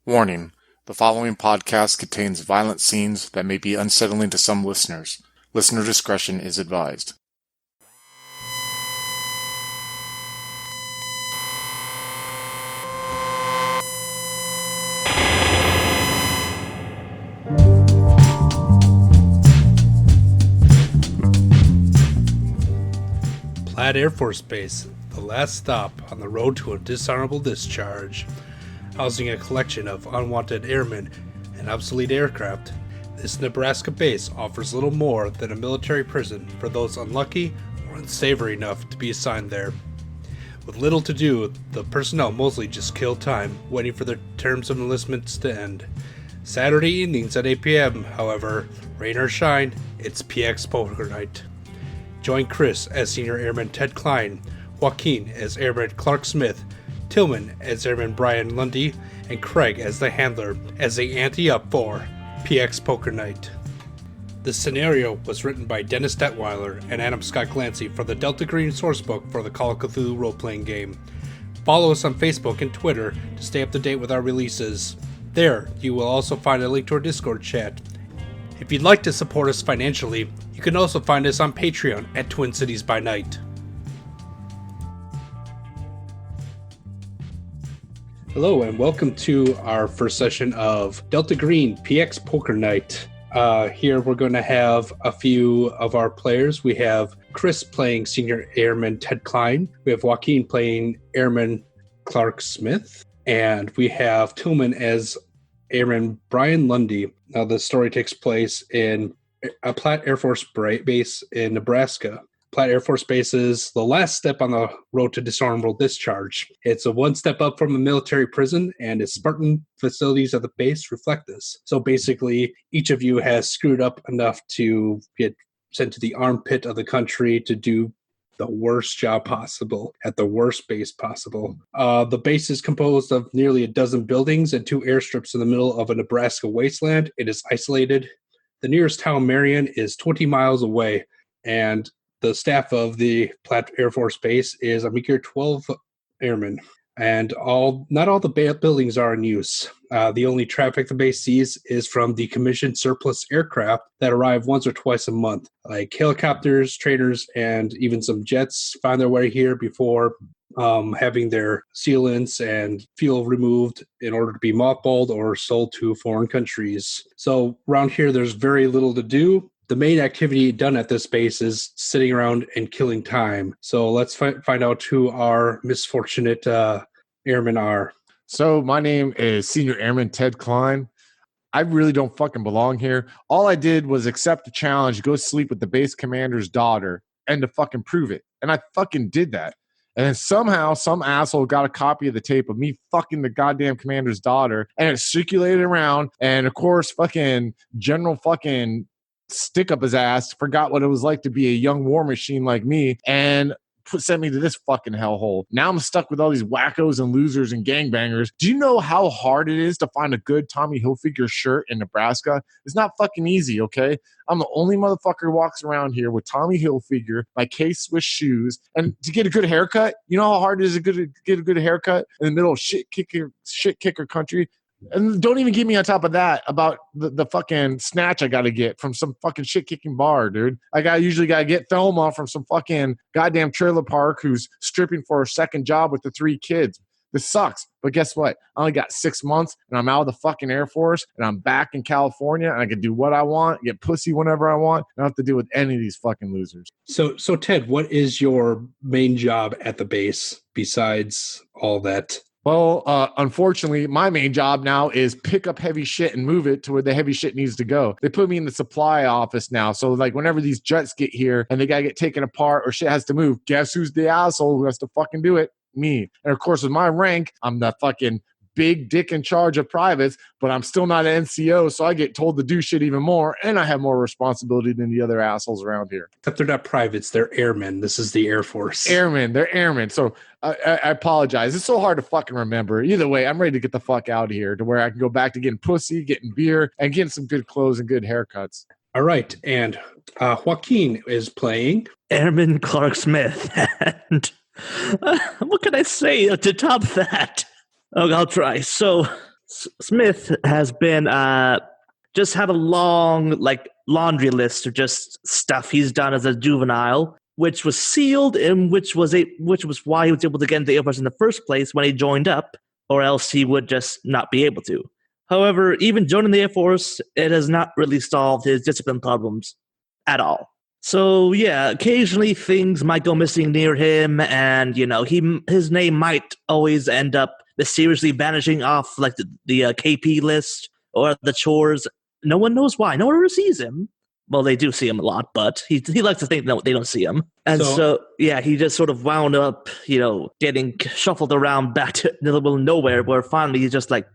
Warning: the following podcast contains violent scenes that may be unsettling to some listeners. Listener discretion is advised. Plaat Air Force Base, the last stop on the road to a dishonorable discharge. Housing a collection of unwanted airmen and obsolete aircraft, this Nebraska base offers little more than a military prison for those unlucky or unsavory enough to be assigned there. With little to do, the personnel mostly just kill time waiting for their terms of enlistments to end. Saturday evenings at 8 p.m., however, rain or shine, it's PX Poker Night. Join Chris as Senior Airman Ted Klein, Joaquin as Airman Clark Smith, Tillman as Airman Brian Lundy, and Craig as the handler as they ante up for PX Poker Night. The scenario was written by Dennis Detweiler and Adam Scott Glancy for the Delta Green sourcebook for the Call of Cthulhu role-playing game. Follow us on Facebook and Twitter to stay up to date with our releases. There, you will also find a link to our Discord chat. If you'd like to support us financially, you can also find us on Patreon at Twin Cities by Night. Hello and welcome to our first session of Delta Green PX Poker Night. Here we're going to have a few of our players. We have Chris playing Senior Airman Ted Klein. We have Joaquin playing Airman Clark Smith. And we have Tillman as Airman Brian Lundy. Now the story takes place in a Plaat Air Force Base in Nebraska. Plaat Air Force Base is the last step on the road to dishonorable discharge. It's a one step up from a military prison, and its Spartan facilities at the base reflect this. So basically, each of you has screwed up enough to get sent to the armpit of the country to do the worst job possible at the worst base possible. The base is composed of nearly a dozen buildings and two airstrips in the middle of a Nebraska wasteland. It is isolated. The nearest town, Marion, is 20 miles away, and the staff of the Plaat Air Force Base is a meager 12 airmen, and not all the buildings are in use. The only traffic the base sees is from decommissioned surplus aircraft that arrive once or twice a month, like helicopters, trainers, and even some jets find their way here before having their sealants and fuel removed in order to be mothballed or sold to foreign countries. So around here, there's very little to do. The main activity done at this base is sitting around and killing time. So let's find out who our misfortunate airmen are. So my name is Senior Airman Ted Klein. I really don't fucking belong here. All I did was accept the challenge, go sleep with the base commander's daughter, and to fucking prove it. And I fucking did that. And then somehow some asshole got a copy of the tape of me fucking the goddamn commander's daughter, and it circulated around. And of course, fucking General fucking stick up his ass forgot what it was like to be a young war machine like me, and sent me to this fucking hellhole. Now I'm stuck with all these wackos and losers and gangbangers. Do you know how hard it is to find a good Tommy Hilfiger shirt in Nebraska? It's not fucking easy, okay? I'm the only motherfucker who walks around here with Tommy Hilfiger, my K-Swiss shoes, and to get a good haircut. You know how hard it is to get a good haircut in the middle of shit kicker country? And don't even get me on top of that about the fucking snatch I got to get from some fucking shit-kicking bar, dude. Usually got to get Thelma from some fucking goddamn trailer park who's stripping for her second job with the 3 kids. This sucks. But guess what? I only got 6 months, and I'm out of the fucking Air Force, and I'm back in California, and I can do what I want, get pussy whenever I want. I don't have to deal with any of these fucking losers. So Ted, what is your main job at the base besides all that? Well, unfortunately, my main job now is pick up heavy shit and move it to where the heavy shit needs to go. They put me in the supply office now. So, like, whenever these jets get here and they got to get taken apart or shit has to move, guess who's the asshole who has to fucking do it? Me. And, of course, with my rank, I'm the fucking big dick in charge of privates, but I'm still not an NCO, so I get told to do shit even more, and I have more responsibility than the other assholes around here. Except they're not privates, they're airmen. This is the Air Force. They're airmen. So I apologize. It's so hard to fucking remember. Either way, I'm ready to get the fuck out of here to where I can go back to getting pussy, getting beer, and getting some good clothes and good haircuts. All right, and Joaquin is playing Airman Clark Smith, and what can I say to top that? Oh, I'll try. So Smith has been just had a long laundry list of just stuff he's done as a juvenile, which was sealed and which was why he was able to get into the Air Force in the first place when he joined up, or else he would just not be able to. However, even joining the Air Force, it has not really solved his discipline problems at all. So yeah, occasionally things might go missing near him, and his name might always end up mysteriously vanishing off the KP list or the chores. No one knows why. No one ever sees him. Well, they do see him a lot, but he likes to think that they don't see him. And so yeah, he just sort of wound up, getting shuffled around back to the middle of nowhere, where finally he's just like,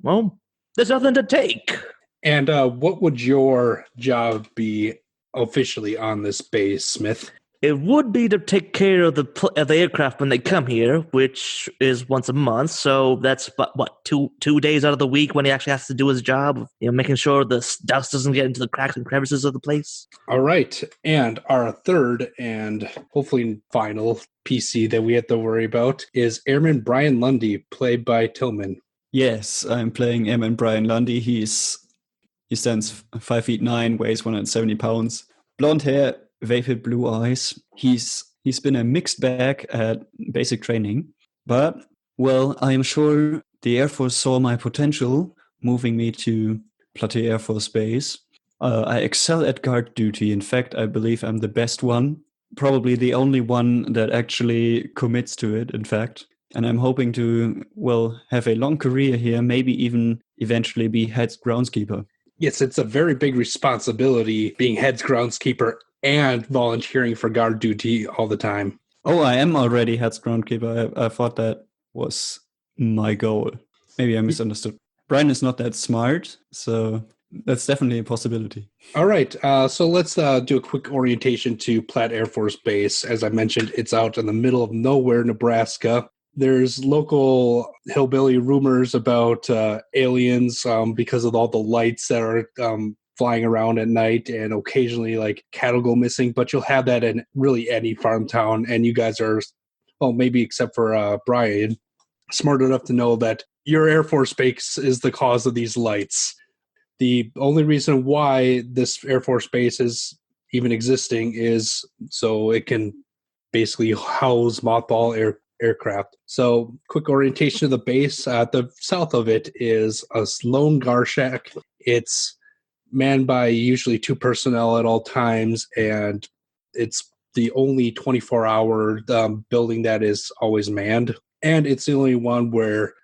well, there's nothing to take. And what would your job be officially on this base, Smith? It would be to take care of the aircraft when they come here, which is once a month. So that's what 2 days out of the week when he actually has to do his job, making sure the dust doesn't get into the cracks and crevices of the place. All right, and our third and hopefully final PC that we have to worry about is Airman Brian Lundy, played by Tillman. Yes, I'm playing Airman Brian Lundy. He stands 5'9", weighs 170 pounds, blonde hair, vapid blue eyes. He's been a mixed bag at basic training, but well, I am sure the Air Force saw my potential, moving me to Plaat Air Force Base. I excel at guard duty. In fact, I believe I'm the best one, probably the only one that actually commits to it, in fact. And I'm hoping to, have a long career here, maybe even eventually be head groundskeeper. Yes, it's a very big responsibility being head groundskeeper and volunteering for guard duty all the time. Oh, I am already head groundskeeper. I thought that was my goal. Maybe I misunderstood. Brian is not that smart, so that's definitely a possibility. All right, so let's do a quick orientation to Plaat Air Force Base. As I mentioned, it's out in the middle of nowhere, Nebraska. There's local hillbilly rumors about aliens because of all the lights that are flying around at night, and occasionally cattle go missing. But you'll have that in really any farm town, and you guys are, maybe except for Brian, smart enough to know that your Air Force Base is the cause of these lights. The only reason why this Air Force Base is even existing is so it can basically house mothball aircraft. So quick orientation of the base. At the south of it is a lone guard shack. It's manned by usually 2 personnel at all times, and it's the only 24-hour building that is always manned. And it's the only one where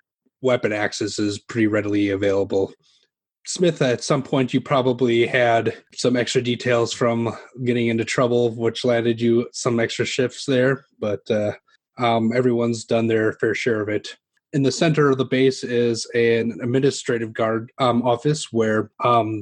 weapon access is pretty readily available. Smith, at some point you probably had some extra details from getting into trouble, which landed you some extra shifts there, but everyone's done their fair share of it. In the center of the base is an administrative guard office where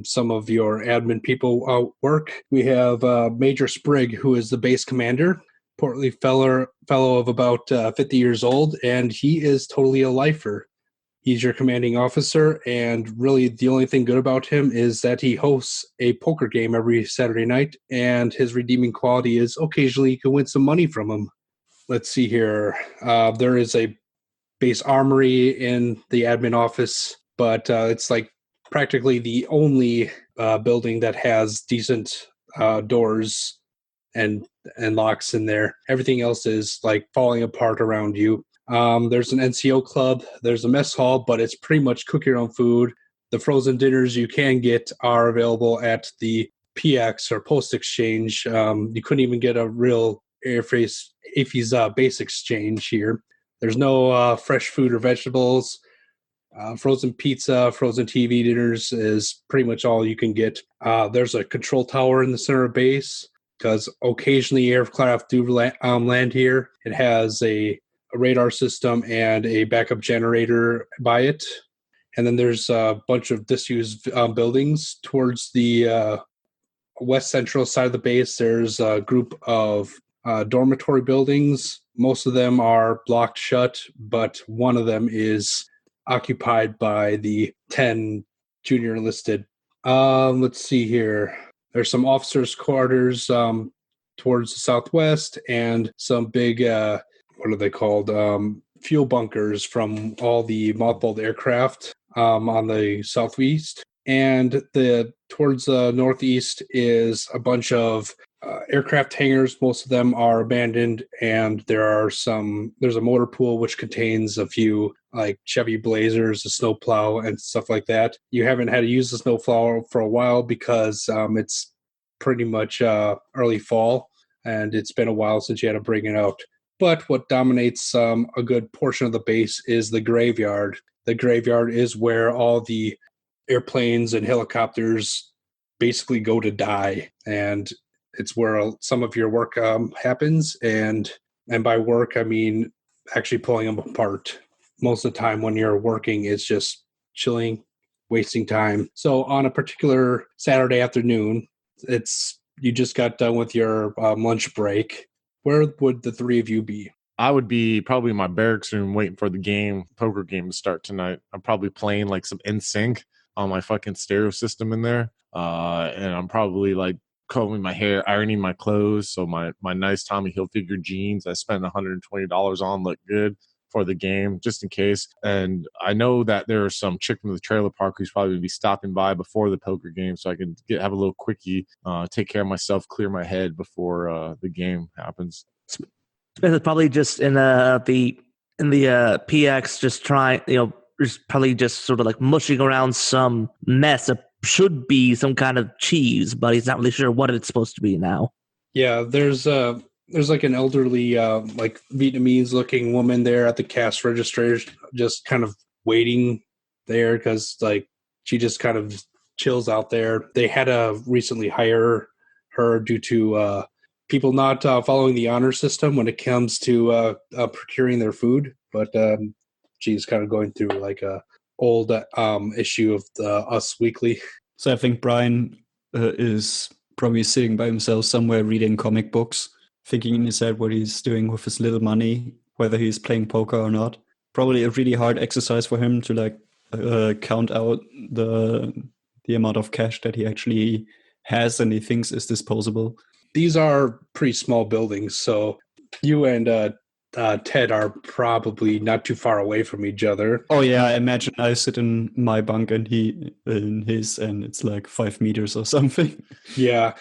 some of your admin people work. We have Major Sprigg, who is the base commander, portly fellow of about 50 years old, and he is totally a lifer. He's your commanding officer, and really the only thing good about him is that he hosts a poker game every Saturday night, and his redeeming quality is occasionally you can win some money from him. Let's see here. There is a base armory in the admin office, but it's practically the only building that has decent doors and locks in there. Everything else is falling apart around you. There's an NCO club. There's a mess hall, but it's pretty much cook your own food. The frozen dinners you can get are available at the PX or Post Exchange. You couldn't even get a real AFI's base exchange here. There's no fresh food or vegetables. Frozen pizza, frozen TV dinners is pretty much all you can get. There's a control tower in the center of base because occasionally aircraft do land here. It has a radar system and a backup generator by it. And then there's a bunch of disused buildings towards the west central side of the base. There's a group of dormitory buildings. Most of them are blocked shut, but one of them is occupied by the 10 junior enlisted. Let's see here. There's some officers' quarters towards the southwest and some big, what are they called? Fuel bunkers from all the mothballed aircraft. on the southeast. And towards the northeast is a bunch of aircraft hangars. Most of them are abandoned, and there's a motor pool which contains a few like Chevy Blazers, a snowplow, and stuff like that. You haven't had to use the snowplow for a while because it's pretty much early fall, and it's been a while since you had to bring it out. But what dominates a good portion of the base is the graveyard. The graveyard is where all the airplanes and helicopters basically go to die, and it's where some of your work happens. And by work, I mean actually pulling them apart. Most of the time when you're working, it's just chilling, wasting time. So on a particular Saturday afternoon, you just got done with your lunch break. Where would the three of you be? I would be probably in my barracks room waiting for the poker game to start tonight. I'm probably playing like some NSYNC on my fucking stereo system in there. And I'm probably like combing my hair, ironing my clothes. So my nice Tommy Hilfiger jeans I spent $120 on look good for the game, just in case. And I know that there are some chick from the trailer park who's probably be stopping by before the poker game, so I can have a little quickie, take care of myself, clear my head before the game happens. Smith is probably just in the PX, just trying, just probably just sort of like mushing around some mess that should be some kind of cheese, but he's not really sure what it's supposed to be now. Yeah, there's like an elderly, like Vietnamese looking woman there at the cash register, just kind of waiting there because like she just kind of chills out there. They had to recently hire her due to people not following the honor system when it comes to procuring their food. But she's kind of going through like a old issue of the Us Weekly. So I think Brian is probably sitting by himself somewhere reading comic books, thinking in his head what he's doing with his little money, whether he's playing poker or not. Probably a really hard exercise for him to like count out the amount of cash that he actually has and he thinks is disposable. These are pretty small buildings, so you and Ted are probably not too far away from each other. Oh yeah, I imagine I sit in my bunk and he in his, and it's like 5 meters or something. Yeah,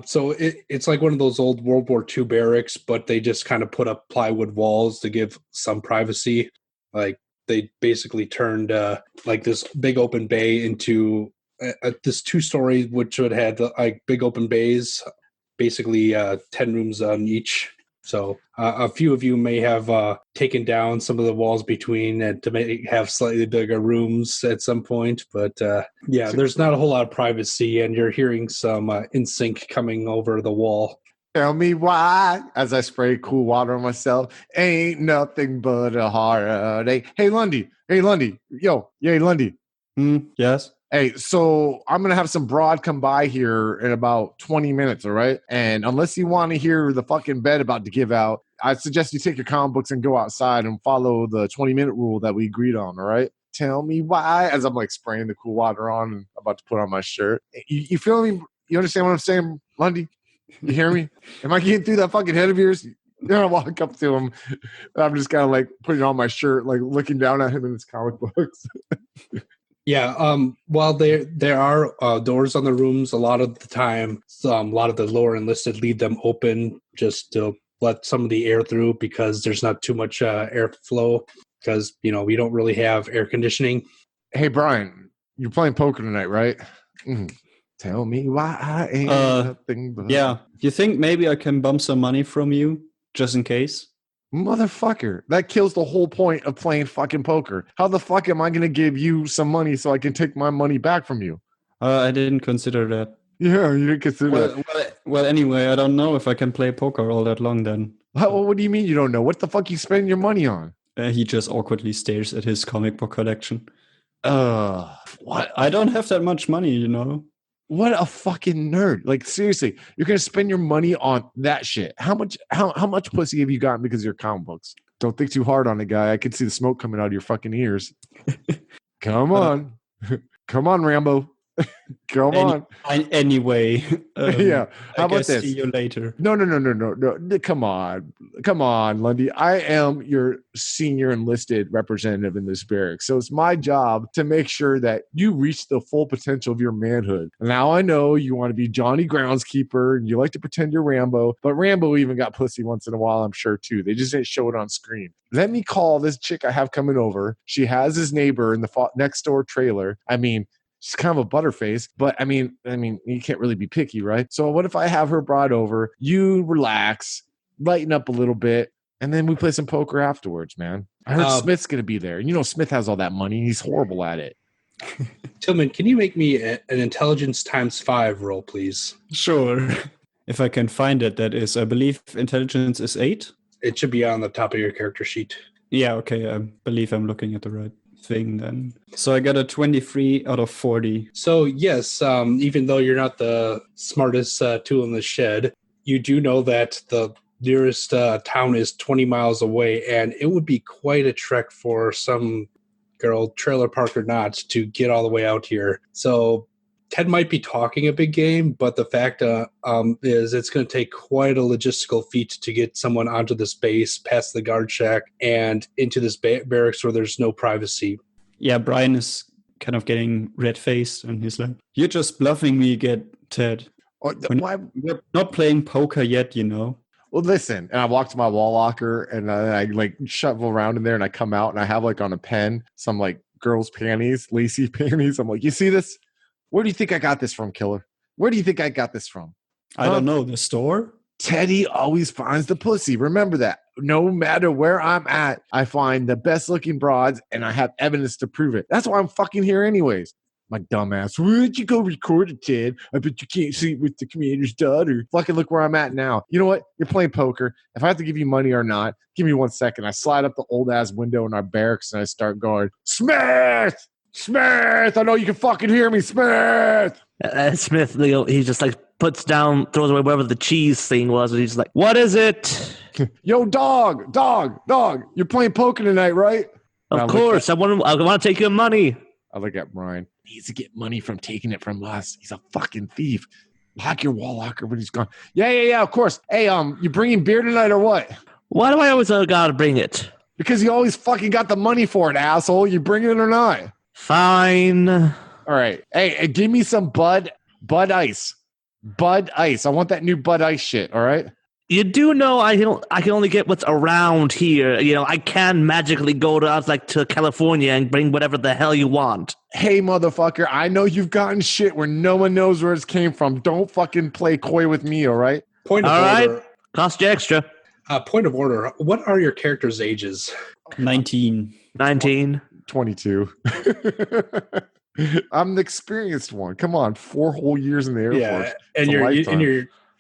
so it's like one of those old World War II barracks, but they just kind of put up plywood walls to give some privacy. Like they basically turned like this big open bay into this 2-story, which would have like big open bays, basically 10 rooms on each. So a few of you may have taken down some of the walls between and to have slightly bigger rooms at some point. But yeah, there's not a whole lot of privacy, and you're hearing some NSYNC coming over the wall. Tell me why, as I spray cool water on myself, ain't nothing but a heartache. Hey, Lundy. Yo, yay, Lundy. Yes? Hey, so I'm going to have some broad come by here in about 20 minutes, all right? And unless you want to hear the fucking bed about to give out, I suggest you take your comic books and go outside and follow the 20-minute rule that we agreed on, all right? Tell me why, as I'm like spraying the cool water on and about to put on my shirt. You feel me? You understand what I'm saying, Lundy? You hear me? Am I getting through that fucking head of yours? Then I walk up to him. And I'm just kind of like putting on my shirt, like looking down at him in his comic books. Yeah, while there are doors on the rooms, a lot of the time, a lot of the lower enlisted leave them open just to let some of the air through because there's not too much airflow because, we don't really have air conditioning. Hey, Brian, you're playing poker tonight, right? Tell me why I ain't nothing but... Yeah. You think maybe I can bump some money from you just in case? Motherfucker, that kills the whole point of playing fucking poker. How the fuck am I going to give you some money so I can take my money back from you? I didn't consider that. Yeah, you didn't consider that. Well, anyway, I don't know if I can play poker all that long then. What do you mean you don't know? What the fuck you spending your money on? He just awkwardly stares at his comic book collection. What? I don't have that much money, What a fucking nerd. Like, seriously, you're going to spend your money on that shit. How much pussy have you gotten because of your comic books? Don't think too hard on it, guy. I can see the smoke coming out of your fucking ears. Come on. Come on, Rambo. Come on. Anyway, Yeah. How I about guess this? see you later. No. Come on, Lundy. I am your senior enlisted representative in this barracks. So it's my job to make sure that you reach the full potential of your manhood. Now I know you want to be Johnny Groundskeeper and you like to pretend you're Rambo, but Rambo even got pussy once in a while, I'm sure, too. They just didn't show it on screen. Let me call this chick I have coming over. She has his neighbor in the next door trailer. I mean, she's kind of a butterface, but I mean, you can't really be picky, right? So what if I have her brought over? You relax, lighten up a little bit, and then we play some poker afterwards, man. I heard Smith's going to be there. You know, Smith has all that money. He's horrible at it. Tillman, can you make me an intelligence ×5 roll, please? Sure. If I can find it, that is, I believe intelligence is 8. It should be on the top of your character sheet. Yeah, okay. I believe I'm looking at the right thing then. So I got a 23 out of 40. So yes, even though you're not the smartest tool in the shed, you do know that the nearest town is 20 miles away, and it would be quite a trek for some girl, trailer park or not, to get all the way out here. So Ted might be talking a big game, but the fact is it's going to take quite a logistical feat to get someone onto this base, past the guard shack, and into this barracks where there's no privacy. Yeah, Brian is kind of getting red-faced, and he's like, "You're just bluffing me, Ted. We're not playing poker yet, you know." Well, listen, and I walk to my wall locker, and I like shovel around in there, and I come out, and I have like on a pen some like girls' panties, lacy panties. I'm like, you see this? Where do you think I got this from, killer? Where do you think I got this from? I don't know. The store? Teddy always finds the pussy. Remember that. No matter where I'm at, I find the best looking broads, and I have evidence to prove it. That's why I'm fucking here anyways. My dumbass. Where'd you go record it, Ted? I bet you can't sleep with the commander's daughter. Fucking look where I'm at now. You know what? You're playing poker. If I have to give you money or not, give me 1 second. I slide up the old ass window in our barracks and I start going, Smith! Smith! I know you can fucking hear me, Smith! Smith, he just like puts down, throws away whatever the cheese thing was, and he's like, what is it? Yo, dog! You're playing poker tonight, right? Of course. I want to take your money. I look at Brian. He needs to get money from taking it from us. He's a fucking thief. Lock your wall locker when he's gone. Yeah, of course. Hey, you bringing beer tonight or what? Why do I always gotta bring it? Because you always fucking got the money for it, asshole. You bring it or not? Fine. All right. Hey, give me some Bud Ice. Bud Ice. I want that new Bud Ice shit, all right? You do know I can only get what's around here. You know, I can magically go to California and bring whatever the hell you want. Hey, motherfucker, I know you've gotten shit where no one knows where it came from. Don't fucking play coy with me, all right? Point of order. Cost you extra. Point of order. What are your characters' ages? 19. 22. I'm the experienced one. Come on, 4 whole years in the Air Force. And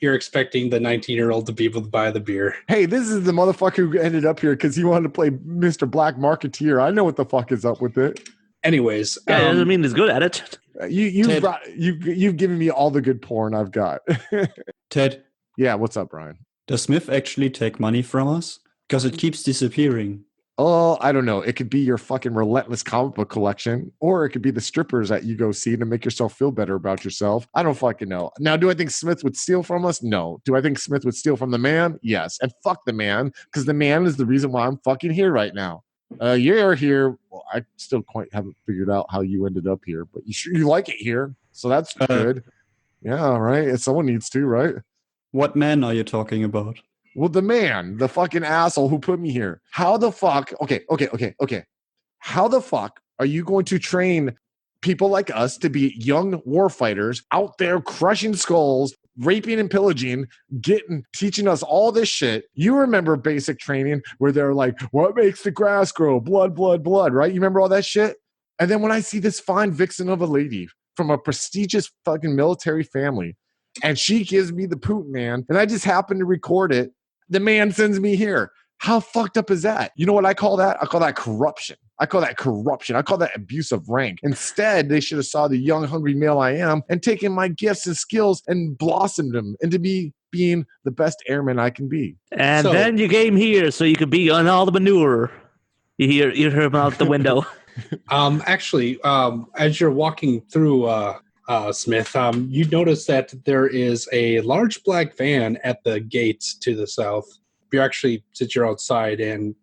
you're expecting the 19-year-old to be able to buy the beer. Hey, this is the motherfucker who ended up here because he wanted to play Mr. Black Marketeer. I know what the fuck is up with it. Anyways, yeah, it doesn't mean he's good at it. You've given me all the good porn I've got. Ted. Yeah, what's up, Brian? Does Smith actually take money from us? Because it keeps disappearing. Oh, I don't know. It could be your fucking relentless comic book collection, or it could be the strippers that you go see to make yourself feel better about yourself. I don't fucking know. Now, do I think Smith would steal from us? No. Do I think Smith would steal from the man? Yes. And fuck the man, because the man is the reason why I'm fucking here right now. You're here. Well, I still quite haven't figured out how you ended up here, but you like it here, so that's good. Yeah, right. Someone needs to, right? What man are you talking about? Well, the man, the fucking asshole who put me here. How the fuck? Okay. How the fuck are you going to train people like us to be young warfighters out there crushing skulls, raping and pillaging, teaching us all this shit? You remember basic training where they're like, what makes the grass grow? Blood, right? You remember all that shit? And then when I see this fine vixen of a lady from a prestigious fucking military family, and she gives me the poop, man, and I just happen to record it, the man sends me here. How fucked up is that? You know what I call that? I call that corruption. I call that abuse of rank. Instead, they should have saw the young, hungry male I am and taken my gifts and skills and blossomed them into being the best airman I can be. And then you came here so you could be on all the manure. You hear him out the window. Actually, as you're walking through Smith. You notice that there is a large black van at the gate to the south. Since you're outside, and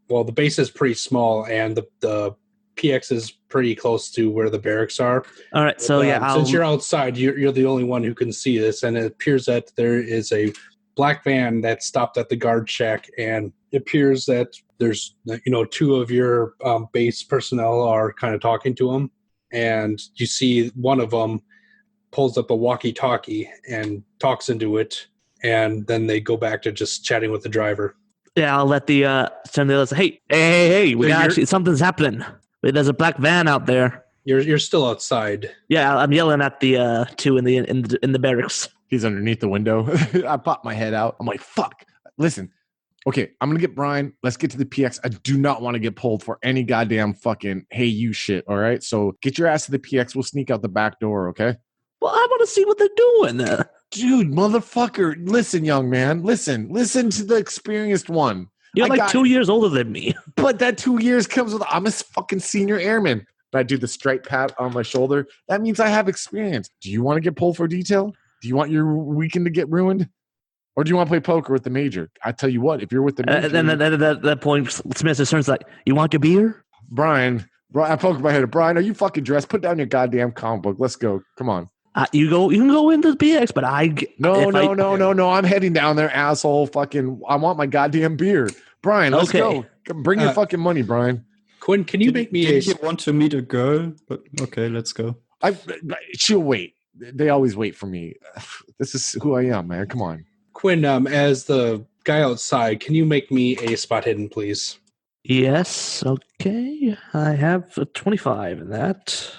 well, the base is pretty small, and the PX is pretty close to where the barracks are. All right, so since you're outside, you're the only one who can see this, and it appears that there is a black van that stopped at the guard shack, and it appears that there's two of your base personnel are kind of talking to him, and you see one of them pulls up a walkie-talkie and talks into it, and then they go back to just chatting with the driver. Yeah, I'll let the send the others. Hey! We got something's happening. There's a black van out there. You're still outside. Yeah, I'm yelling at the two in the barracks. He's underneath the window. I pop my head out. I'm like, fuck. Listen. Okay, I'm gonna get Brian. Let's get to the PX. I do not want to get pulled for any goddamn fucking hey you shit. All right, so get your ass to the PX. We'll sneak out the back door. Okay. Well, I want to see what they're doing. Dude, motherfucker. Listen, young man. Listen to the experienced one. You're 2 years older than me. But that 2 years comes with, I'm a fucking senior airman. But I do the straight pat on my shoulder. That means I have experience. Do you want to get pulled for detail? Do you want your weekend to get ruined? Or do you want to play poker with the major? I tell you what, if you're with the major. Then at that point, Smith just turns like, you want your beer? Brian, I poke my head. Brian, are you fucking dressed? Put down your goddamn comic book. Let's go. Come on. You can go into the PX, but No. I'm heading down there, asshole. Fucking, I want my goddamn beer. Brian, let's go. Bring your fucking money, Brian. Quinn, can you make me Did you want to meet a girl? But okay, let's go. She'll wait. They always wait for me. This is who I am, man. Come on. Quinn, as the guy outside, can you make me a spot hidden, please? Yes. Okay. I have a 25 in that.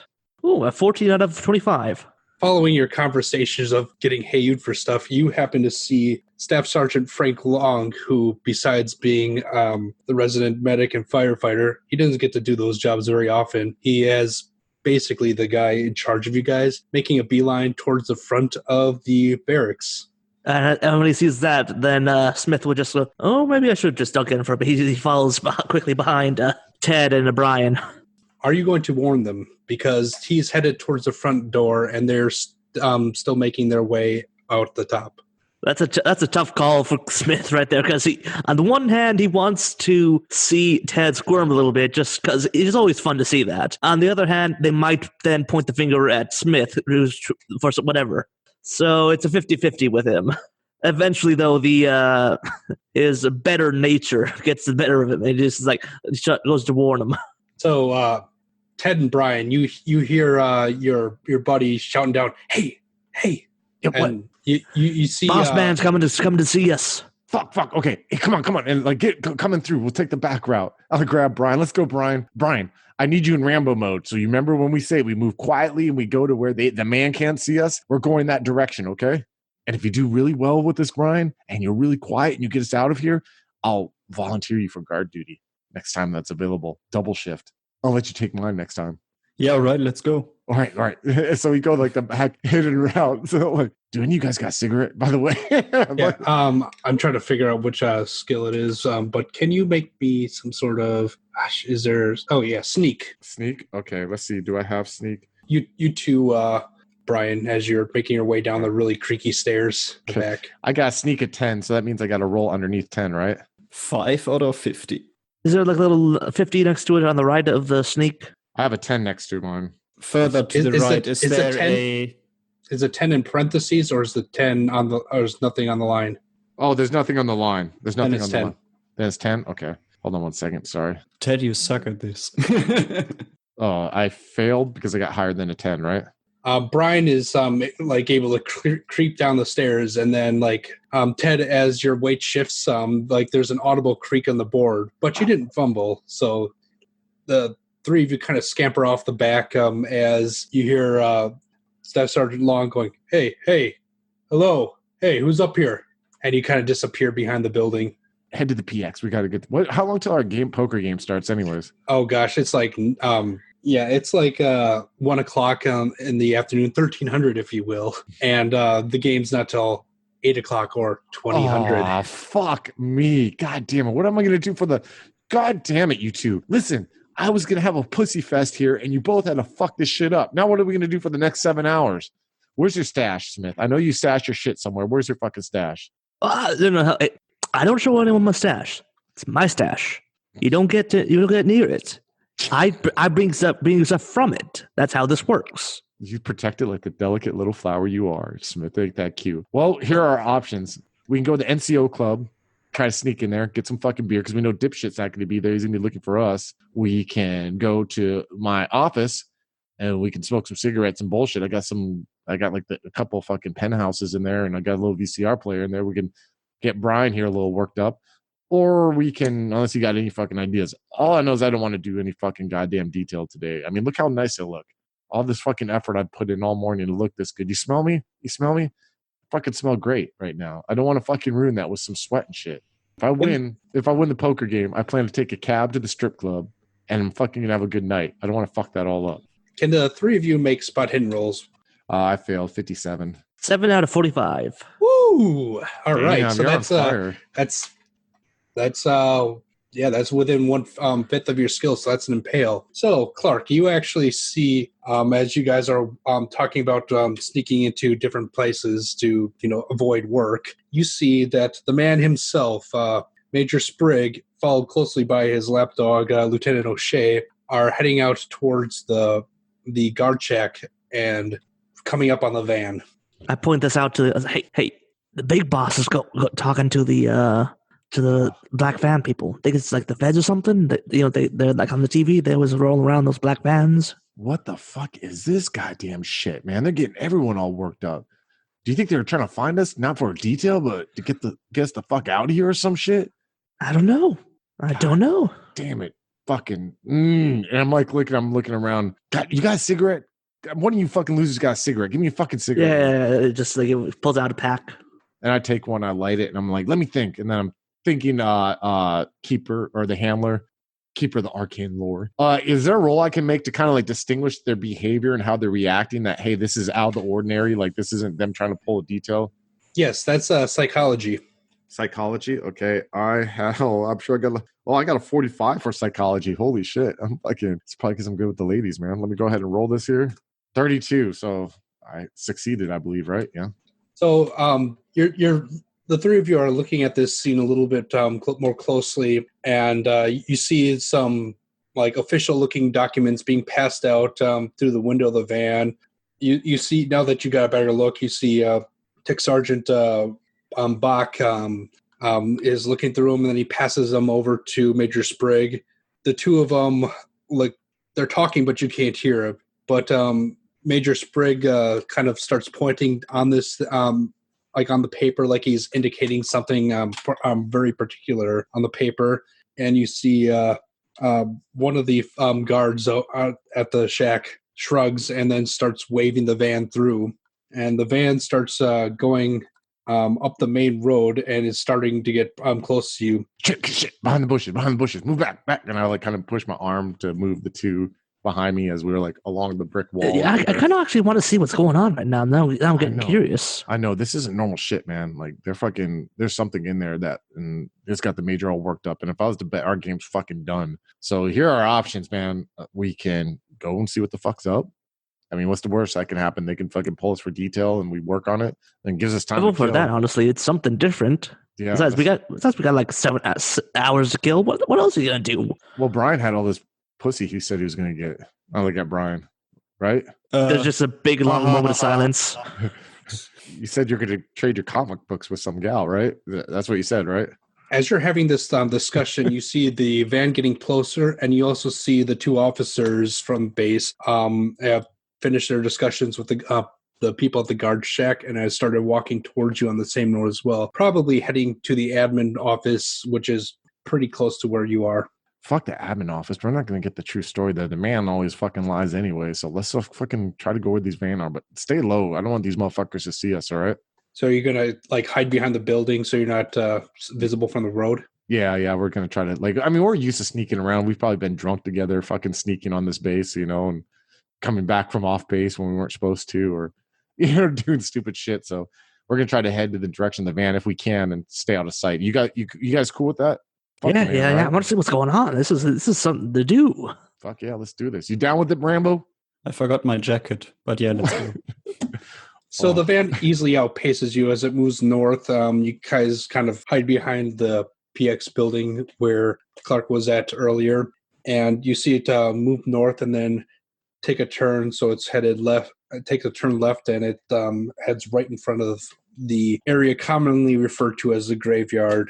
Oh, a 14 out of 25. Following your conversations of getting hayed for stuff, you happen to see Staff Sergeant Frank Long, who, besides being the resident medic and firefighter, he doesn't get to do those jobs very often. He is basically the guy in charge of you guys, making a beeline towards the front of the barracks. And when he sees that, then Smith would just go, oh, maybe I should just duck in for a bit. He follows quickly behind Ted and Brian. Are you going to warn them? Because he's headed towards the front door, and they're still making their way out the top. That's a tough call for Smith right there, because on the one hand, he wants to see Ted squirm a little bit, just because it's always fun to see that. On the other hand, they might then point the finger at Smith, who's for whatever. So it's a 50-50 with him. Eventually, though, his better nature gets the better of him. He just goes to warn him. So, Ted and Brian, you hear your buddy shouting down, "Hey!" Yeah, and you see Boss man's coming to see us. Fuck. Okay, hey, come on, and get coming through. We'll take the back route. I'll grab Brian. Let's go, Brian. Brian, I need you in Rambo mode. So you remember when we say we move quietly and we go to where the man can't see us? We're going that direction, okay? And if you do really well with this, Brian, and you're really quiet and you get us out of here, I'll volunteer you for guard duty next time that's available. Double shift. I'll let you take mine next time. Yeah, all right, let's go. All right. So we go like the back hidden route. So like, do any of you guys got a cigarette, by the way? Yeah, I'm trying to figure out which skill it is. But can you make me some sort of, sneak. Sneak? Okay, let's see. Do I have sneak? You two, Brian, as you're making your way down the really creaky stairs back. I got sneak at 10, so that means I got to roll underneath 10, right? 5 out of 50. Is there like a little 50 next to it on the right of the sneak? I have a 10 next to mine. Further to the right, is there Is it 10 in parentheses, or is the 10 on the? Or is nothing on the line? Oh, there's nothing on the line. There's nothing on the 10. line. Then it's 10? Okay. Hold on 1 second. Sorry. Ted, you suck at this. Oh, I failed because I got higher than a 10, right? Brian is able to creep down the stairs, and then Ted, as your weight shifts, there's an audible creak on the board, but you didn't fumble, so the three of you kind of scamper off the back as you hear Staff Sergeant Long going, "Hey, hello, hey, who's up here?" And you kind of disappear behind the building. Head to the PX. We got to get. How long till our poker game starts, anyways? Oh gosh, it's like. It's like 1 o'clock in the afternoon, 1300, if you will. And the game's not till 8 o'clock or 2000. Oh, fuck me. God damn it. What am I going to do for the... God damn it, you two. Listen, I was going to have a pussy fest here, and you both had to fuck this shit up. Now what are we going to do for the next 7 hours? Where's your stash, Smith? I know you stashed your shit somewhere. Where's your fucking stash? No, I don't show anyone my stash. It's my stash. You don't get near it. I bring stuff from it. That's how this works. You protect it like the delicate little flower you are, Smith. Ain't that cute? Well, here are our options. We can go to the NCO club, try to sneak in there, get some fucking beer because we know Dipshit's not going to be there. He's going to be looking for us. We can go to my office and we can smoke some cigarettes and bullshit. I got like a couple fucking penthouses in there, and I got a little VCR player in there. We can get Brian here a little worked up. Or we can, unless you got any fucking ideas. All I know is I don't want to do any fucking goddamn detail today. I mean, look how nice I look. All this fucking effort I've put in all morning to look this good. You smell me? You smell me? I fucking smell great right now. I don't want to fucking ruin that with some sweat and shit. If I win the poker game, I plan to take a cab to the strip club and I'm fucking gonna have a good night. I don't want to fuck that all up. Can the three of you make spot hidden rolls? I failed 57. 7 out of 45. Woo! All right, Damn, so that's within 1/5 of your skill, so that's an impale. So, Clark, you actually see, as you guys are talking about sneaking into different places to, avoid work, you see that the man himself, Major Sprigg, followed closely by his lapdog, Lieutenant O'Shea, are heading out towards the guard shack and coming up on the van. I point this out to hey, the big boss is talking to the black van people. I think it's like the feds or something. They're like on the TV. They always roll around those black vans. What the fuck is this goddamn shit, man? They're getting everyone all worked up. Do you think they were trying to find us, not for a detail, but to get us the fuck out of here or some shit? I don't know. Damn it. Fucking. And I'm looking around. God, you got a cigarette? One of you fucking losers got a cigarette. Give me a fucking cigarette. Yeah, just like it pulls out a pack. And I take one, I light it, and I'm like, let me think. And then I'm thinking Keeper or the Handler, Keeper of the Arcane Lore. Is there a role I can make to kind of like distinguish their behavior and how they're reacting that, hey, this is out of the ordinary, like this isn't them trying to pull a detail? Yes, that's psychology. Psychology? Okay. I'm sure I got a 45 for psychology. Holy shit. It's probably because I'm good with the ladies, man. Let me go ahead and roll this here. 32. So I succeeded, I believe, right? Yeah. So you're the three of you are looking at this scene a little bit more closely, and you see some like official-looking documents being passed out through the window of the van. You see, now that you got a better look, you see Tech Sergeant Bach is looking through them, and then he passes them over to Major Sprigg. The two of them, they're talking, but you can't hear it. But Major Sprigg kind of starts pointing on this, like on the paper, like he's indicating something very particular on the paper. And you see one of the guards at the shack shrugs and then starts waving the van through. And the van starts going up the main road and is starting to get close to you. Shit, behind the bushes, move back. And I kind of push my arm to move the two behind me as we were along the brick wall. Yeah, I kind of actually want to see what's going on right now. Now I'm getting curious. I know this isn't normal shit, man. There's something in there and it's got the major all worked up. And if I was to bet, our game's fucking done. So here are our options, man. We can go and see what the fuck's up. I mean, what's the worst that can happen? They can fucking pull us for detail and we work on it and gives us time. I vote for that, honestly. It's something different. Yeah. Besides, we got like 7 hours to kill. What else are you gonna do? Well, Brian had all this pussy he said he was gonna get. I look at Brian, right? There's just a big long moment of silence. You said you're gonna trade your comic books with some gal, right? That's what you said, right? As you're having this discussion, you see the van getting closer, and you also see the two officers from base have finished their discussions with the people at the guard shack, and I started walking towards you on the same road as well, probably heading to the admin office, which is pretty close to where you are. Fuck the admin office. We're not going to get the true story there. The man always fucking lies anyway, so let's fucking try to go where these van are, but stay low. I don't want these motherfuckers to see us, all right? So you're going to hide behind the building so you're not visible from the road? Yeah, we're going to try to, we're used to sneaking around. We've probably been drunk together, fucking sneaking on this base, and coming back from off base when we weren't supposed to, or doing stupid shit. So we're gonna try to head to the direction of the van if we can and stay out of sight. You guys cool with that? Yeah. I want to see what's going on. This is something to do. Fuck yeah, let's do this. You down with it, Rambo? I forgot my jacket, but yeah, let's go. So the van easily outpaces you as it moves north. You guys kind of hide behind the PX building where Clark was at earlier, and you see it move north and then take a turn. So it's headed left. It takes a turn left, and it heads right in front of the area commonly referred to as the graveyard.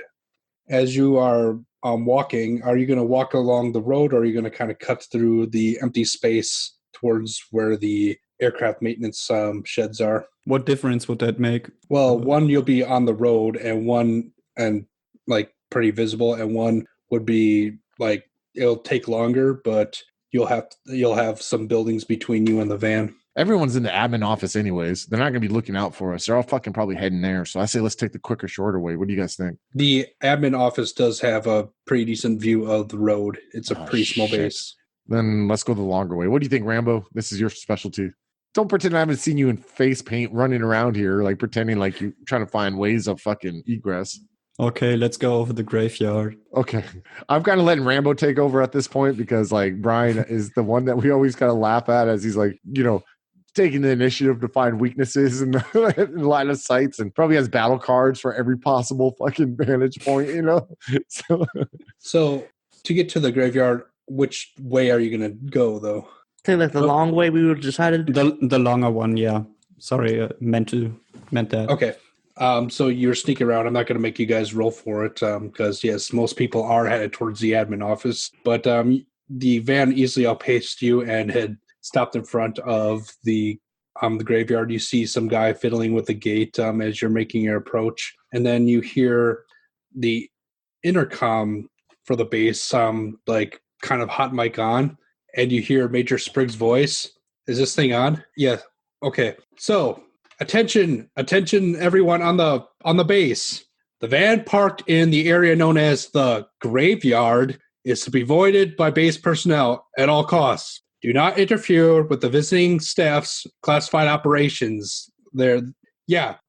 As you are walking, are you going to walk along the road, or are you going to kind of cut through the empty space towards where the aircraft maintenance sheds are? What difference would that make? Well, one you'll be on the road, and like pretty visible, and one would be like it'll take longer, but you'll have some buildings between you and the van. Everyone's in the admin office anyways. They're not going to be looking out for us. They're all fucking probably heading there. So I say let's take the quicker, shorter way. What do you guys think? The admin office does have a pretty decent view of the road. It's a pretty small base. Then let's go the longer way. What do you think, Rambo? This is your specialty. Don't pretend I haven't seen you in face paint running around here, like pretending like you're trying to find ways of fucking egress. Okay, let's go over the graveyard. Okay. I'm kind of letting Rambo take over at this point because like Brian is the one that we always kind of laugh at as he's like, taking the initiative to find weaknesses in the in line of sights, and probably has battle cards for every possible fucking vantage point, So to get to the graveyard, which way are you going to go though? I think like the long way we were decided. The longer one, yeah. Sorry, meant that. Okay. So you're sneaking around. I'm not going to make you guys roll for it because, yes, most people are headed towards the admin office. But the van easily outpaced you and had stopped in front of the graveyard. You see some guy fiddling with the gate as you're making your approach. And then you hear the intercom for the base, like kind of hot mic on. And you hear Major Spriggs' voice. Is this thing on? Yeah. Okay. So, attention, everyone on the base. The van parked in the area known as the graveyard is to be avoided by base personnel at all costs. Do not interfere with the visiting staff's classified operations.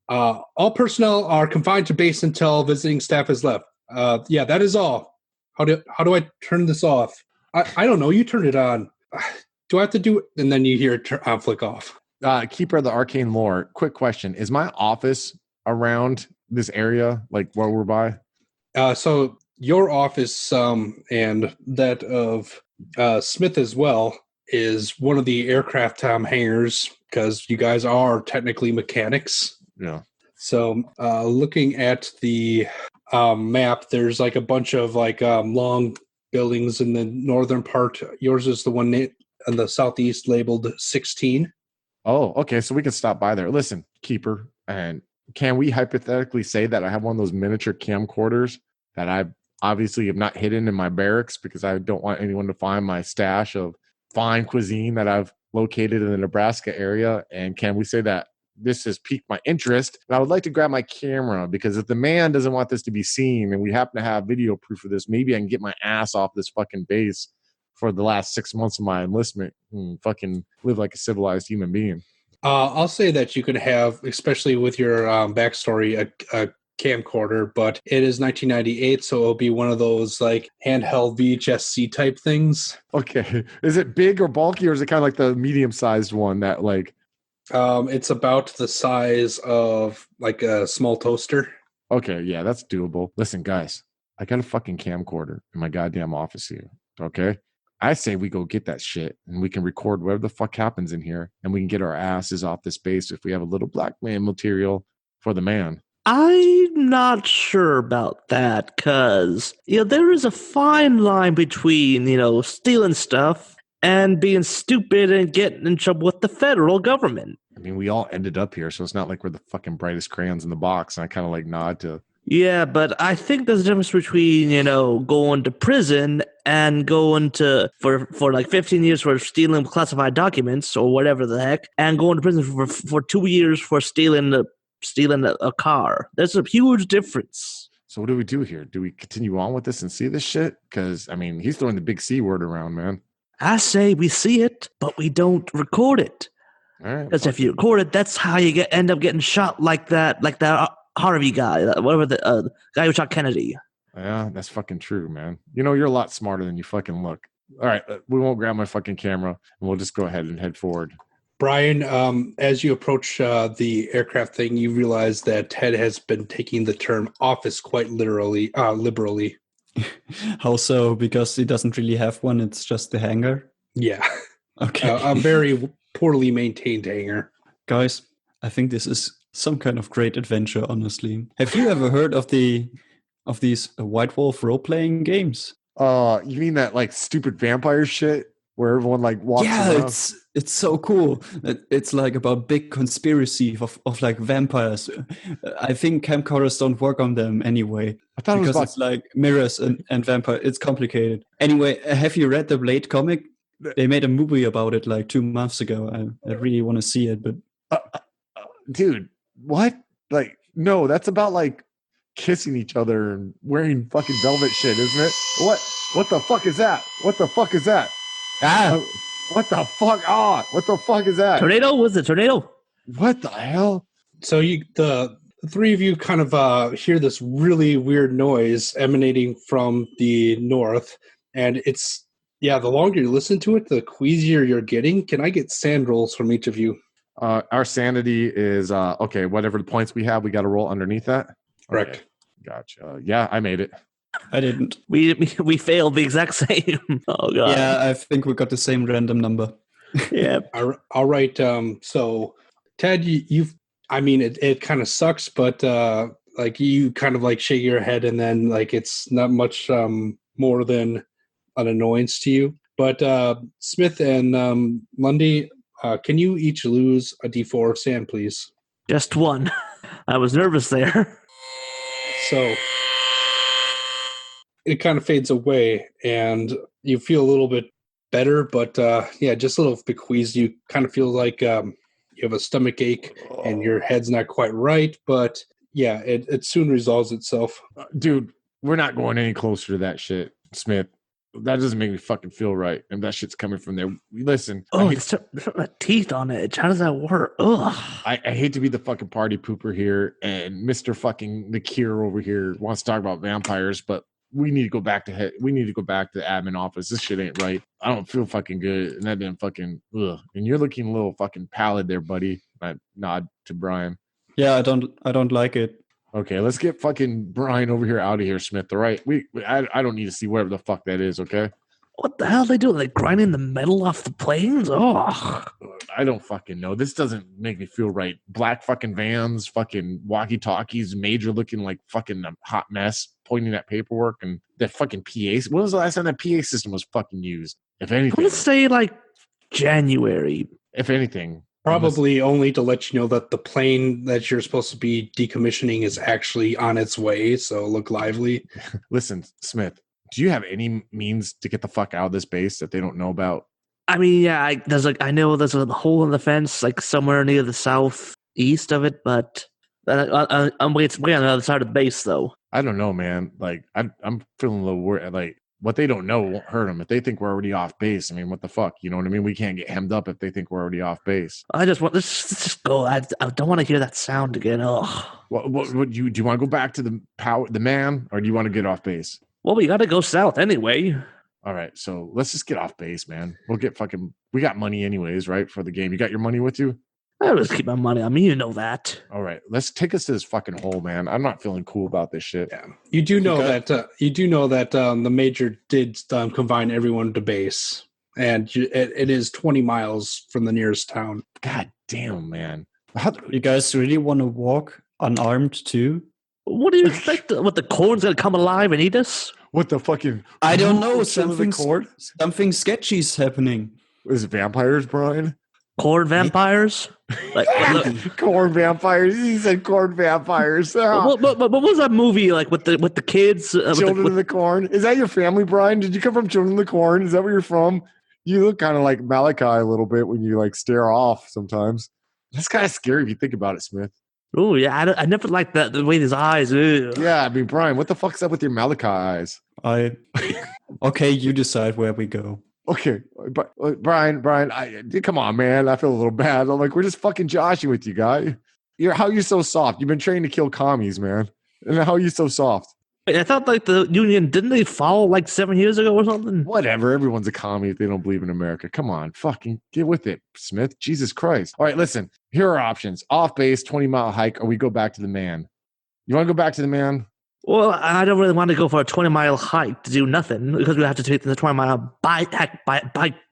All personnel are confined to base until visiting staff has left. That is all. How do I turn this off? I don't know. You turn it on. Do I have to do it? And then you hear it flick off. Keeper of the Arcane Lore. Quick question. Is my office around this area, like where we're by? So your office and that of Smith as well is one of the aircraft hangars because you guys are technically mechanics. Yeah. So looking at the map, there's like a bunch of like long buildings in the northern part. Yours is the one in the southeast labeled 16. Oh, okay. So we can stop by there. Listen, Keeper, and can we hypothetically say that I have one of those miniature camcorders that I obviously have not hidden in my barracks because I don't want anyone to find my stash of fine cuisine that I've located in the Nebraska area? And can we say that this has piqued my interest? And I would like to grab my camera because if the man doesn't want this to be seen and we happen to have video proof of this, maybe I can get my ass off this fucking base for the last 6 months of my enlistment and fucking live like a civilized human being. I'll say that you can have, especially with your backstory, a camcorder, but it is 1998, so it'll be one of those like handheld VHS-C type things. Okay. Is it big or bulky, or is it kind of like the medium-sized one that like... It's about the size of like a small toaster. Okay, yeah, that's doable. Listen, guys, I got a fucking camcorder in my goddamn office here, okay? I say we go get that shit and we can record whatever the fuck happens in here and we can get our asses off this base if we have a little black man material for the man. I'm not sure about that because, there is a fine line between, stealing stuff and being stupid and getting in trouble with the federal government. I mean, we all ended up here, so it's not like we're the fucking brightest crayons in the box. And I kind of like nod to... Yeah, but I think there's a difference between, going to prison and going to for like 15 years for stealing classified documents or whatever the heck, and going to prison for 2 years for stealing a car. There's a huge difference. So what do we do here? Do we continue on with this and see this shit? Because, I mean, he's throwing the big C word around, man. I say we see it, but we don't record it. All right. Because if you record it, that's how you end up getting shot like that Harvey guy, whatever the guy who shot Kennedy. Yeah, that's fucking true, man. You're a lot smarter than you fucking look. All right, we won't grab my fucking camera, and we'll just go ahead and head forward. Brian, as you approach the aircraft thing, you realize that Ted has been taking the term office quite liberally. How so? Because he doesn't really have one. It's just the hangar. Yeah. Okay. A very poorly maintained hangar. Guys, I think this is some kind of great adventure, honestly. Have you ever heard of these White Wolf role-playing games? You mean that like stupid vampire shit where everyone like walks around? It's so cool. It's like about big conspiracy of like vampires. I think camcorders don't work on them anyway. I thought because it was it's like mirrors and vampire. It's complicated. Anyway, have you read the Blade comic? They made a movie about it like 2 months ago. I really want to see it, but dude, what? Like, no, that's about like kissing each other and wearing fucking velvet shit, isn't it? What the fuck is that? What the fuck is that? What the fuck? What the fuck is that? Tornado? Was it tornado? What the hell? So the three of you kind of hear this really weird noise emanating from the north, and it's the longer you listen to it, the queasier you're getting. Can I get sand rolls from each of you? Our sanity is okay. Whatever the points we have, we got to roll underneath that. Correct. Okay. Gotcha. Yeah, I made it. I didn't. We failed the exact same. Oh god. Yeah, I think we got the same random number. Yeah. All right. So Ted, it kind of sucks, but like you kind of like shake your head, and then like it's not much more than an annoyance to you. But Smith and Lundy, can you each lose a D4 of sand, please? Just one. I was nervous there. So it kind of fades away, and you feel a little bit better, but just a little bit queasy. You kind of feel like you have a stomach ache, and your head's not quite right, but yeah, it soon resolves itself. Dude, we're not going any closer to that shit, Smith. That doesn't make me fucking feel right. And that shit's coming from there. Listen. Oh, there's teeth on it. How does that work? Ugh. I hate to be the fucking party pooper here, and Mr. fucking Nakir over here wants to talk about vampires, but we need to go back to the admin office. This shit ain't right. I don't feel fucking good. And that didn't fucking ugh. And you're looking a little fucking pallid there, buddy. I nod to Brian. Yeah, I don't like it. Okay, let's get fucking Brian over here out of here, Smith. All right, I don't need to see whatever the fuck that is. Okay. What the hell are they doing? Like grinding the metal off the planes? Oh, I don't fucking know. This doesn't make me feel right. Black fucking vans, fucking walkie-talkies, Major looking like fucking a hot mess, pointing at paperwork, and that fucking PA. When was the last time that PA system was fucking used? If anything, let's say like January. If anything. Probably only to let you know that the plane that you're supposed to be decommissioning is actually on its way, so look lively. Listen, Smith, do you have any means to get the fuck out of this base that they don't know about? I mean, yeah, I know there's a hole in the fence, like somewhere near the southeast of it, but it's way on the other side of the base, though. I don't know, man. Like, I'm feeling a little worried. Like, what they don't know won't hurt them. If they think we're already off base, I mean, what the fuck? You know what I mean? We can't get hemmed up if they think we're already off base. Let's just go. I don't want to hear that sound again. Oh. What do you want to go back to the man, or do you want to get off base? Well, we got to go south anyway. All right, so let's just get off base, man. We got money anyways, right? For the game. You got your money with you? I always keep my money on me. You know that. All right, let's take us to this fucking hole, man. I'm not feeling cool about this shit. Yeah, you do know that the major did confine everyone to base, and it is 20 miles from the nearest town. God damn, man! You guys really want to walk unarmed too? What do you expect? What, the corn's gonna come alive and eat us? What the fucking? I don't know. Something sketchy's happening. Is it vampires, Brian? Corn vampires? Corn vampires. He said corn vampires. What was that movie like with the kids? Children of the Corn. Is that your family, Brian? Did you come from Children of the Corn? Is that where you're from? You look kind of like Malachi a little bit when you like stare off sometimes. That's kind of scary if you think about it, Smith. Oh yeah, I never liked that the way his eyes. Ugh. Yeah, I mean, Brian, what the fuck's up with your Malachi eyes? Okay, you decide where we go. Okay, but Brian, come on, man. I feel a little bad. I'm like, we're just fucking joshing with you, guy. How are you so soft? You've been trained to kill commies, man. And how are you so soft? I thought like the Union, didn't they fall like 7 years ago or something? Whatever. Everyone's a commie if they don't believe in America. Come on, fucking get with it, Smith. Jesus Christ. All right, listen. Here are options. Off base, 20-mile hike, or we go back to the man. You want to go back to the man? Well, I don't really want to go for a 20-mile hike to do nothing because we have to take the 20-mile bike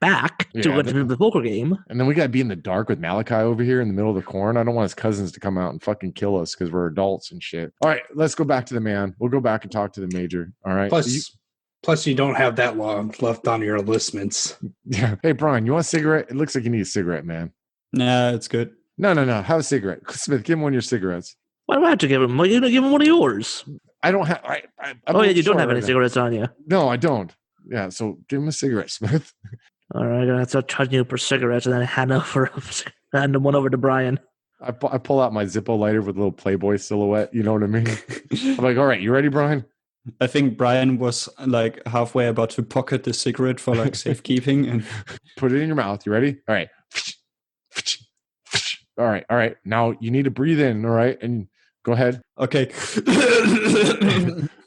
back to go to the poker game. And then we got to be in the dark with Malachi over here in the middle of the corn. I don't want his cousins to come out and fucking kill us because we're adults and shit. All right, let's go back to the man. We'll go back and talk to the major. All right. Plus, you don't have that long left on your enlistments. Yeah. Hey, Brian, you want a cigarette? It looks like you need a cigarette, man. Nah, it's good. No. Have a cigarette. Smith, give him one of your cigarettes. Why do I have to give him? Well, you give him one of yours. I don't have. You don't have any cigarettes on you. No, I don't. Yeah, so give him a cigarette, Smith. All right, I'm gonna have to charge you per cigarette and then hand one over to Brian. I pull out my Zippo lighter with a little Playboy silhouette. You know what I mean? I'm like, all right, you ready, Brian? I think Brian was like halfway about to pocket the cigarette for like safekeeping and put it in your mouth. You ready? All right. All right. Now you need to breathe in. All right, and go ahead. Okay.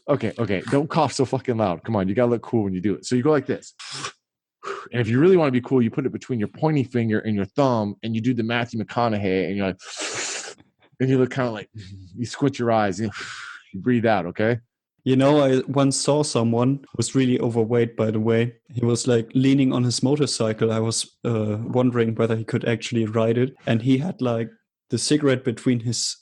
Okay. Don't cough so fucking loud. Come on, you gotta look cool when you do it. So you go like this. And if you really want to be cool, you put it between your pointy finger and your thumb, and you do the Matthew McConaughey, and you're like, and you look kind of like, you squint your eyes, and you breathe out, okay? You know, I once saw someone who was really overweight, by the way. He was like leaning on his motorcycle. I was wondering whether he could actually ride it. And he had like the cigarette between his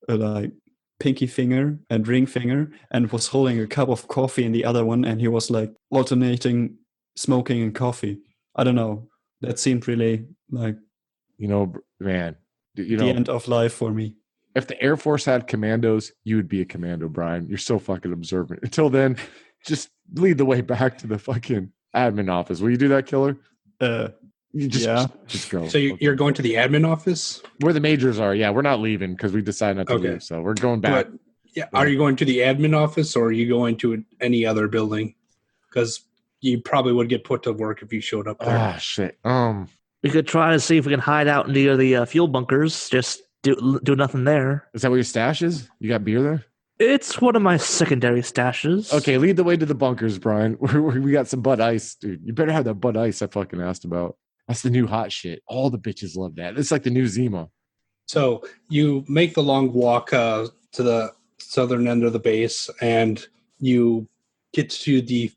like pinky finger and ring finger and was holding a cup of coffee in the other one. And he was like alternating smoking and coffee. I don't know. That seemed really like, man, the end of life for me. If the Air Force had commandos, you would be a commando, Brian. You're so fucking observant. Until then, just lead the way back to the fucking admin office. Will you do that, killer? Just go. So you're going to the admin office? Where the majors are. Yeah, we're not leaving because we decided not to leave. So we're going back. Are you going to the admin office or are you going to any other building? Because you probably would get put to work if you showed up there. Ah, shit. We could try to see if we can hide out near the fuel bunkers. Just do nothing there. Is that where your stash is? You got beer there? It's one of my secondary stashes. Okay, lead the way to the bunkers, Brian. We got some Bud Ice, dude. You better have that Bud Ice I fucking asked about. That's the new hot shit. All the bitches love that. It's like the new Zima. So you make the long walk to the southern end of the base, and you get to the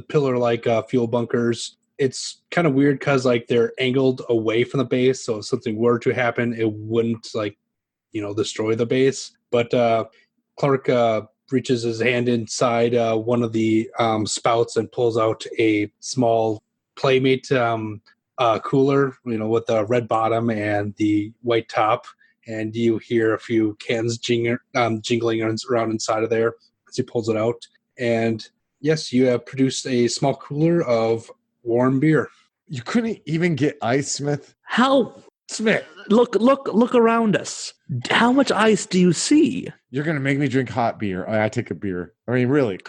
pillar-like fuel bunkers. It's kind of weird because like they're angled away from the base, so if something were to happen, it wouldn't destroy the base. But Clark reaches his hand inside one of the spouts and pulls out a small Playmate cooler, with the red bottom and the white top, and you hear a few cans jingling around inside of there as he pulls it out. And yes, you have produced a small cooler of warm beer. You couldn't even get ice, Smith? How? Smith. Look around us. How much ice do you see? You're going to make me drink hot beer. I take a beer. I mean, really.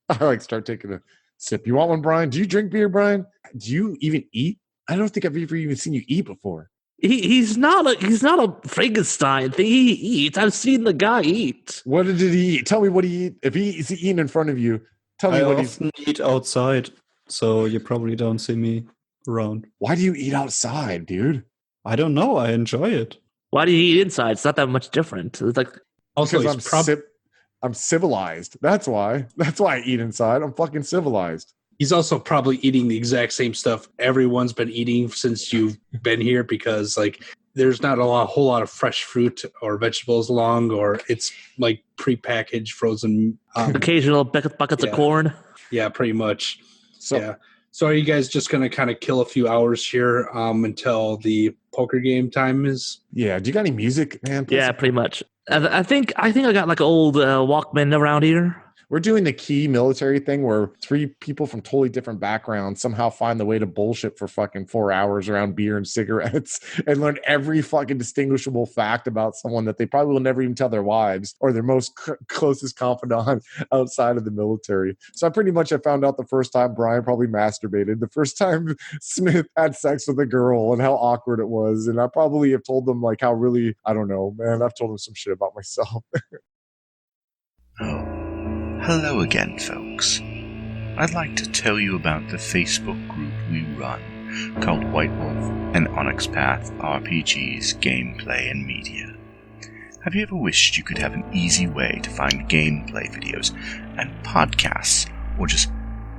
I start taking a sip. You want one, Brian? Do you drink beer, Brian? Do you even eat? I don't think I've ever even seen you eat before. He's not a Frankenstein thing. He eats. I've seen the guy eat. What did he eat? Tell me what he eat. If he's eating in front of you, tell me what he's... I often eat outside, so you probably don't see me around. Why do you eat outside, dude? I don't know. I enjoy it. Why do you eat inside? It's not that much different. It's like also I'm civilized. That's why. That's why I eat inside. I'm fucking civilized. He's also probably eating the exact same stuff everyone's been eating since you've been here, because like there's not a whole lot of fresh fruit or vegetables along, or it's like prepackaged frozen. Occasional buckets of corn. Yeah, pretty much. So are you guys just going to kind of kill a few hours here until the poker game time is? Yeah. Do you got any music, man? Yeah, pretty much. I think I got like an old Walkman around here. We're doing the key military thing where 3 people from totally different backgrounds somehow find the way to bullshit for fucking 4 hours around beer and cigarettes and learn every fucking distinguishable fact about someone that they probably will never even tell their wives or their most closest confidant outside of the military. So I pretty much found out the first time Brian probably masturbated, the first time Smith had sex with a girl and how awkward it was. And I probably have told them like how really, I don't know, man, I've told them some shit about myself. Hello again, folks. I'd like to tell you about the Facebook group we run called White Wolf and Onyx Path RPGs, Gameplay and Media. Have you ever wished you could have an easy way to find gameplay videos and podcasts, or just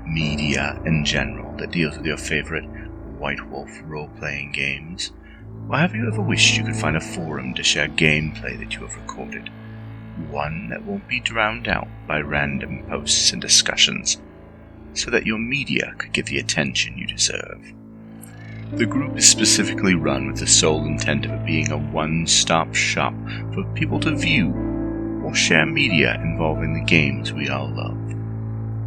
media in general that deals with your favorite White Wolf role-playing games? Or have you ever wished you could find a forum to share gameplay that you have recorded? One that won't be drowned out by random posts and discussions, so that your media could get the attention you deserve. The group is specifically run with the sole intent of it being a one-stop shop for people to view or share media involving the games we all love.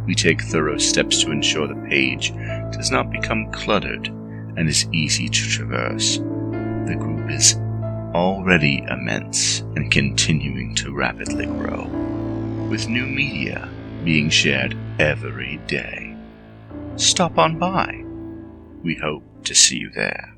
We take thorough steps to ensure the page does not become cluttered and is easy to traverse. The group is already immense and continuing to rapidly grow, with new media being shared every day. Stop on by. We hope to see you there.